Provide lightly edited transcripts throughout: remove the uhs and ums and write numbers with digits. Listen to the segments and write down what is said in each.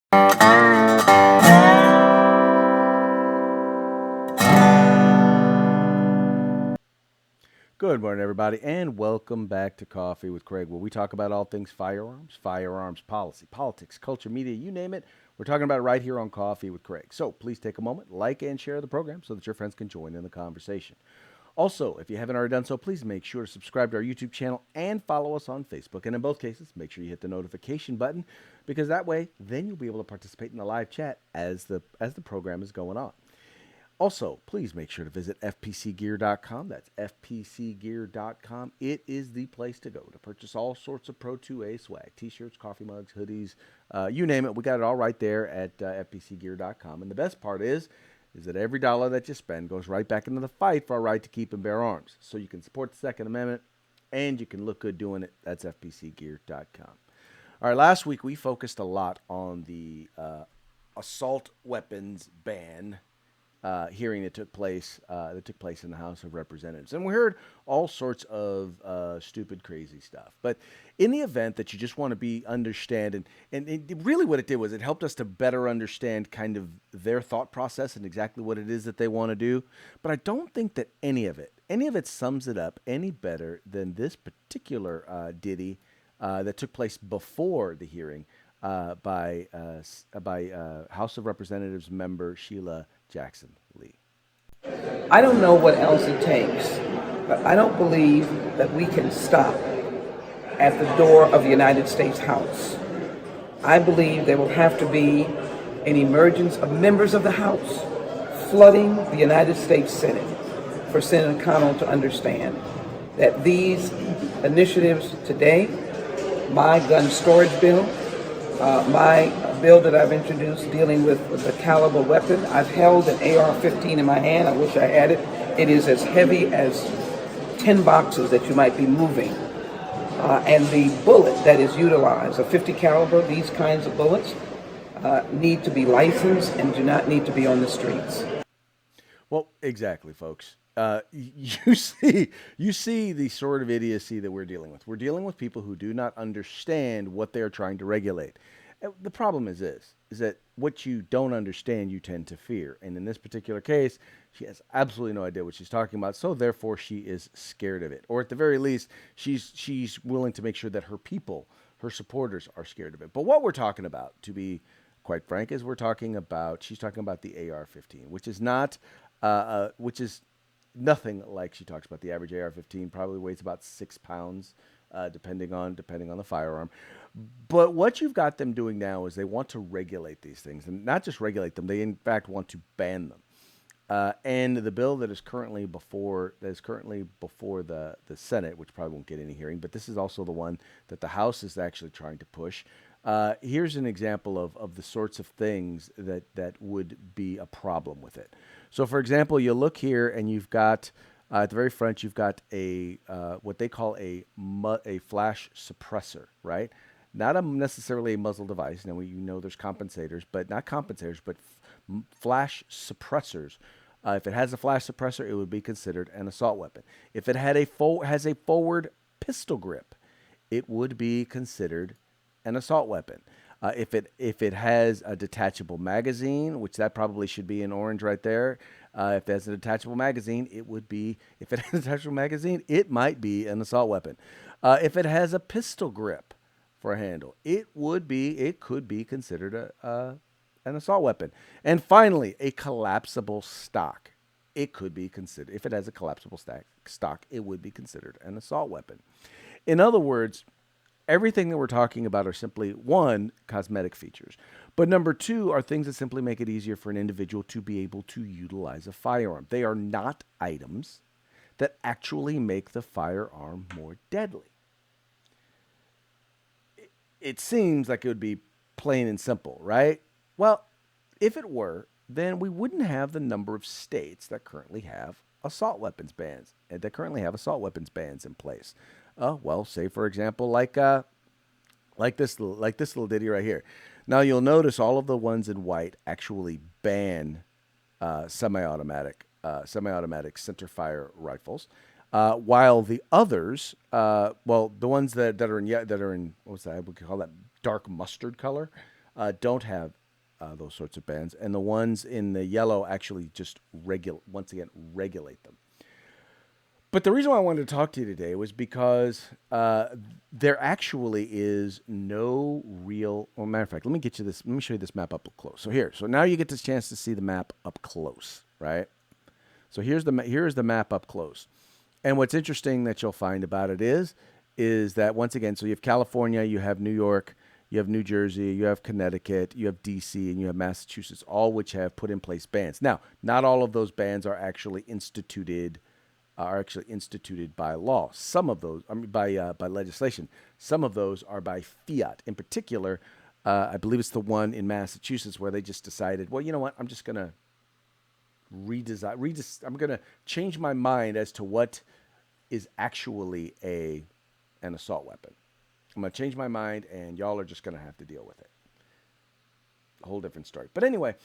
Good morning, everybody, and welcome back to Coffee with Craig, where we talk about all things firearms policy, politics, culture, media, you name it. We're talking about it right here on Coffee with Craig. So please take a moment, like and share the program so that your friends can join in the conversation. Also, if you haven't already done so, please make sure to subscribe to our YouTube channel and follow us on Facebook. And in both cases, make sure you hit the notification button because that way, then you'll be able to participate in the live chat as the program is going on. Also, please make sure to visit fpcgear.com. That's fpcgear.com. It is the place to go to purchase all sorts of Pro 2A swag, t-shirts, coffee mugs, hoodies, you name it. We got it all right there at fpcgear.com. And the best part is that every dollar that you spend goes right back into the fight for our right to keep and bear arms. So you can support the Second Amendment and you can look good doing it. That's fpcgear.com. All right, last week we focused a lot on the assault weapons ban hearing that took place in the House of Representatives, and we heard all sorts of stupid, crazy stuff. But in the event that you just want to understand, and really what it did was it helped us to better understand kind of their thought process and exactly what it is that they want to do. But I don't think that any of it sums it up any better than this particular ditty that took place before the hearing by House of Representatives member Sheila Jackson-Lee. I don't know what else it takes, but I don't believe that we can stop at the door of the United States House. I believe there will have to be an emergence of members of the House flooding the United States Senate for Senator McConnell to understand that these initiatives today, my gun storage bill, my bill that I've introduced dealing with the caliber weapon. I've held an AR-15 in my hand. I wish I had it. It is as heavy as 10 boxes that you might be moving. And the bullet that is utilized, a 50 caliber, these kinds of bullets, need to be licensed and do not need to be on the streets. Well, exactly, folks. You see the sort of idiocy that we're dealing with. We're dealing with people who do not understand what they're trying to regulate. The problem is that what you don't understand, you tend to fear. And in this particular case, she has absolutely no idea what she's talking about. So therefore, she is scared of it. Or at the very least, she's willing to make sure that her people, her supporters, are scared of it. But what we're talking about, to be quite frank, is she's talking about the AR-15, which is nothing like she talks about. The average AR-15 probably weighs about 6 pounds, depending on the firearm. But what you've got them doing now is they want to regulate these things, and not just regulate them. They in fact want to ban them. And the bill that is currently before the Senate, which probably won't get any hearing, but this is also the one that the House is actually trying to push. Here's an example of the sorts of things that would be a problem with it. So, for example, you look here and you've got at the very front, you've got a what they call a flash suppressor, right? Not necessarily a muzzle device. Now, there's compensators, but not compensators, but flash suppressors. If it has a flash suppressor, it would be considered an assault weapon. If it has a forward pistol grip, it would be considered an assault weapon. If it has a detachable magazine, which that probably should be in orange right there. If it has a detachable magazine, if it has a detachable magazine, it might be an assault weapon. If it has a pistol grip for a handle, it could be considered an assault weapon. And finally, a collapsible stock. It could be considered, if it has a collapsible stock, it would be considered an assault weapon. In other words, everything that we're talking about are simply, one, cosmetic features. But number two are things that simply make it easier for an individual to be able to utilize a firearm. They are not items that actually make the firearm more deadly. It seems like it would be plain and simple, right? Well, if it were, then we wouldn't have the number of states that currently have assault weapons bans in place. Well, say for example, like this little ditty right here. Now you'll notice all of the ones in white actually ban semiautomatic centerfire rifles, while the others, the ones that are in what's that? We could call that dark mustard color. don't have those sorts of bans, and the ones in the yellow actually just regulate them. But the reason why I wanted to talk to you today was because there actually is no real. Well, matter of fact, let me get you this. Let me show you this map up close. So here, so now you get this chance to see the map up close, right? So here's the map up close. And what's interesting that you'll find about it is that once again, so you have California, you have New York, you have New Jersey, you have Connecticut, you have DC, and you have Massachusetts, all which have put in place bans. Now, not all of those bans are actually instituted by law. Some of those, I mean, by legislation. Some of those are by fiat. In particular, I believe it's the one in Massachusetts where they just decided, well, you know what? I'm just gonna I'm gonna change my mind as to what is actually an assault weapon. I'm gonna change my mind, and y'all are just gonna have to deal with it. A whole different story. But anyway,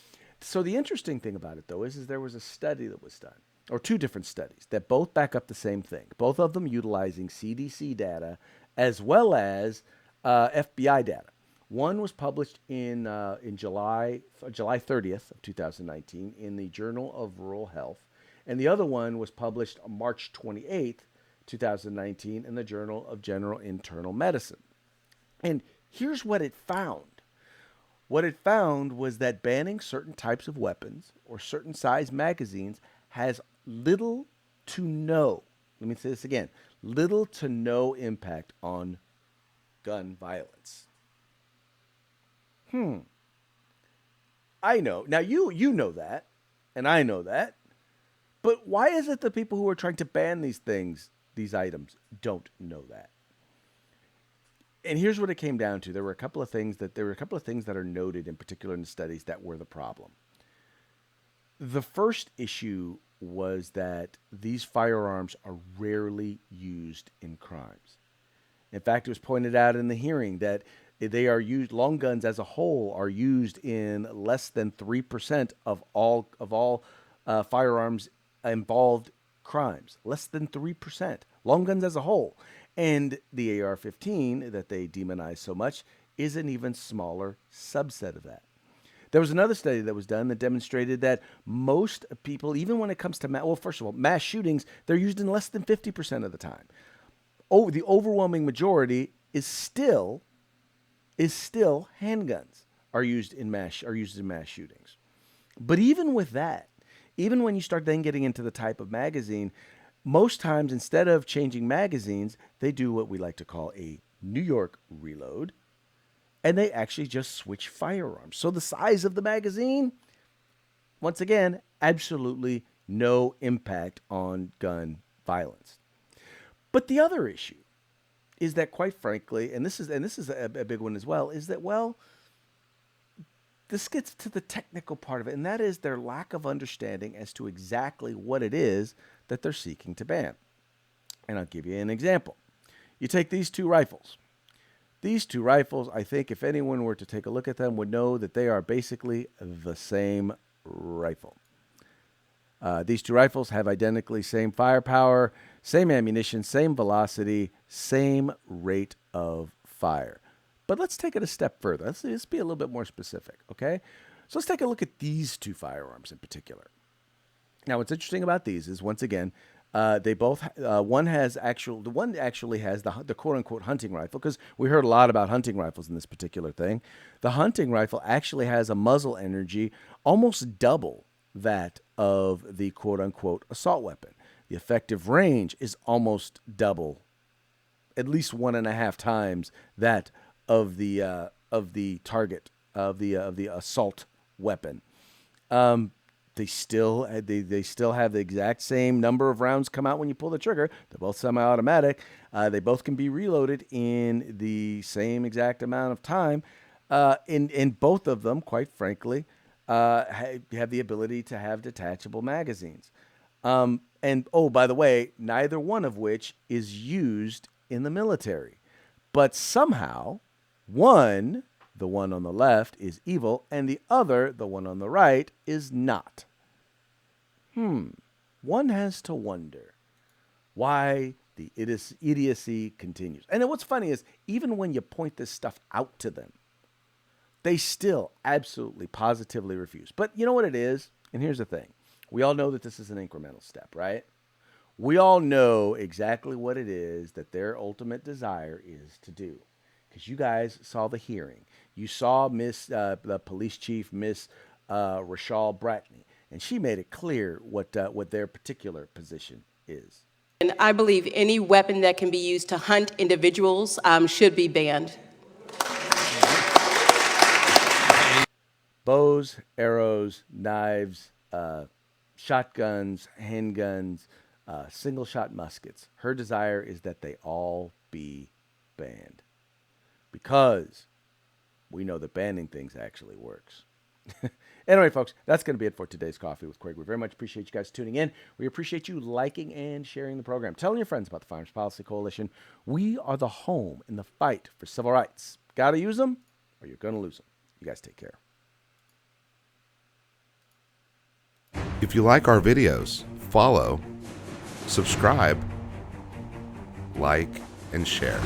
so the interesting thing about it though is there was a study that was done, or two different studies that both back up the same thing. Both of them utilizing CDC data as well as FBI data. One was published in July 30th of 2019 in the Journal of Rural Health, and the other one was published on March 28th, 2019 in the Journal of General Internal Medicine. And here's what it found. What it found was that banning certain types of weapons or certain size magazines has little to no, let me say this again, little to no impact on gun violence. I know. Now you know that, and I know that. But why is it the people who are trying to ban these things, these items, don't know that? And here's what it came down to. There were a couple of things that are noted in particular in the studies that were the problem. The first issue was that these firearms are rarely used in crimes. In fact, it was pointed out in the hearing that they are used. Long guns as a whole are used in less than 3% of all firearms involved crimes. Less than 3%. Long guns as a whole, and the AR-15 that they demonize so much is an even smaller subset of that. There was another study that was done that demonstrated that most people, even when it comes to first of all, mass shootings, they're used in less than 50% of the time. Oh, the overwhelming majority is still handguns are used in mass shootings. But even with that, even when you start then getting into the type of magazine, most times instead of changing magazines, they do what we like to call a New York reload, and they actually just switch firearms. So the size of the magazine, once again, absolutely no impact on gun violence. But the other issue is that, quite frankly, and this is a big one as well, is that, well, this gets to the technical part of it, and that is their lack of understanding as to exactly what it is that they're seeking to ban. And I'll give you an example. You take these two rifles. These two rifles, I think if anyone were to take a look at them, would know that they are basically the same rifle. These two rifles have identically same firepower, same ammunition, same velocity, same rate of fire. But let's take it a step further. Let's be a little bit more specific, okay? So let's take a look at these two firearms in particular. Now, what's interesting about these is, once again, they both one actually has the quote unquote hunting rifle, because we heard a lot about hunting rifles in this particular thing. The hunting rifle actually has a muzzle energy almost double that of the quote unquote assault weapon. The effective range is almost double, at least 1.5 times that of the target of the assault weapon. They still have the exact same number of rounds come out when you pull the trigger. They're both semi-automatic. They both can be reloaded in the same exact amount of time. In both of them, quite frankly, have the ability to have detachable magazines. And oh, by the way, neither one of which is used in the military. But somehow, one, the one on the left, is evil, and the other, the one on the right, is not. One has to wonder why the idiocy continues. And then what's funny is, even when you point this stuff out to them, They still absolutely, positively refuse. But you know what it is? And here's the thing. We all know that this is an incremental step, right? We all know exactly what it is that their ultimate desire is to do. Because you guys saw the hearing. You saw the police chief, Miss Rachel Bratney, and she made it clear what their particular position is. And I believe any weapon that can be used to hunt individuals should be banned. Bows, arrows, knives, shotguns, handguns, single shot muskets. Her desire is that they all be banned because we know that banning things actually works. Anyway, folks, that's going to be it for today's Coffee with Craig. We very much appreciate you guys tuning in. We appreciate you liking and sharing the program. Telling your friends about the Firearms Policy Coalition. We are the home in the fight for civil rights. Got to use them or you're going to lose them. You guys take care. If you like our videos, follow, subscribe, like, and share.